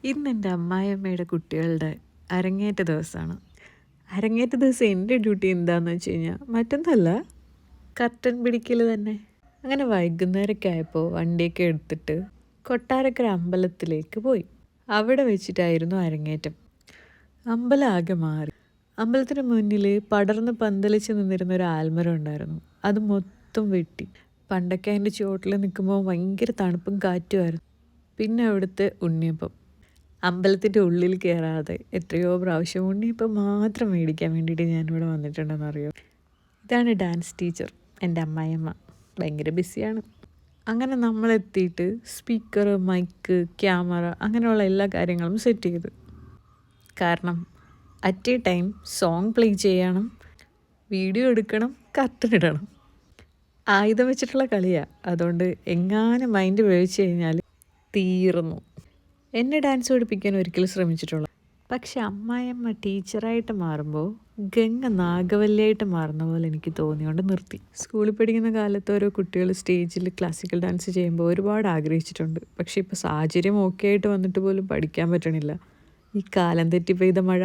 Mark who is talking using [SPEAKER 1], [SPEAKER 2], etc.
[SPEAKER 1] ഇന്ന് എൻ്റെ അമ്മായിയമ്മയുടെ കുട്ടികളുടെ അരങ്ങേറ്റ ദിവസമാണ്. അരങ്ങേറ്റ ദിവസം എൻ്റെ ഡ്യൂട്ടി എന്താണെന്ന് വെച്ച് കഴിഞ്ഞാൽ മറ്റൊന്നുമല്ല, കർട്ടൻ പിടിക്കൽ തന്നെ. അങ്ങനെ വൈകുന്നേരമൊക്കെ ആയപ്പോൾ വണ്ടിയൊക്കെ എടുത്തിട്ട് കൊട്ടാരക്കര അമ്പലത്തിലേക്ക് പോയി. അവിടെ വെച്ചിട്ടായിരുന്നു അരങ്ങേറ്റം. അമ്പലം ആകെ മാറി. അമ്പലത്തിന് മുന്നിൽ പടർന്ന് പന്തലിച്ച് നിന്നിരുന്ന ഒരു ആൽമരം ഉണ്ടായിരുന്നു. അത് മൊത്തം വെട്ടി. പണ്ടൊക്കെ അതിൻ്റെ ചുവട്ടിൽ നിൽക്കുമ്പോൾ ഭയങ്കര തണുപ്പും കാറ്റുമായിരുന്നു. പിന്നെ അവിടുത്തെ ഉണ്ണിയപ്പം, അമ്പലത്തിൻ്റെ ഉള്ളിൽ കയറാതെ എത്രയോ പ്രാവശ്യം ഉണ്ണിയപ്പം മാത്രം മേടിക്കാൻ വേണ്ടിയിട്ട് ഞാനിവിടെ വന്നിട്ടുണ്ടെന്നറിയോ. ഇതാണ് ഡാൻസ് ടീച്ചർ, എൻ്റെ അമ്മായിയമ്മ. ഭയങ്കര ബിസിയാണ്. അങ്ങനെ നമ്മളെത്തിയിട്ട് സ്പീക്കർ, മൈക്ക്, ക്യാമറ അങ്ങനെയുള്ള എല്ലാ കാര്യങ്ങളും സെറ്റ് ചെയ്തു. കാരണം at A time song play ചെയ്യണം, വീഡിയോ എടുക്കണം, കർട്ടൻ ഇടണം. ആയുധം വെച്ചിട്ടുള്ള കളിയാണ്. അതുകൊണ്ട് എങ്ങാനും മൈൻഡ് ഉപയോഗിച്ച് കഴിഞ്ഞാൽ തീർന്നു. എന്നെ ഡാൻസ് പഠിപ്പിക്കാൻ ഒരിക്കലും ശ്രമിച്ചിട്ടുള്ള, പക്ഷെ അമ്മായിയമ്മ ടീച്ചറായിട്ട് മാറുമ്പോൾ ഗംഗ നാഗവല്ലിയായിട്ട് മാറുന്ന പോലെ എനിക്ക് തോന്നിയോണ്ട് നിർത്തി. സ്കൂളിൽ പഠിക്കുന്ന കാലത്ത് ഓരോ കുട്ടികൾ സ്റ്റേജിൽ ക്ലാസിക്കൽ ഡാൻസ് ചെയ്യുമ്പോൾ ഒരുപാട് ആഗ്രഹിച്ചിട്ടുണ്ട്. പക്ഷേ ഇപ്പോൾ സാഹചര്യം ഓക്കെ ആയിട്ട് വന്നിട്ട് പോലും പഠിക്കാൻ പറ്റണില്ല. ഈ കാലം തെറ്റി പെയ്ത മഴ.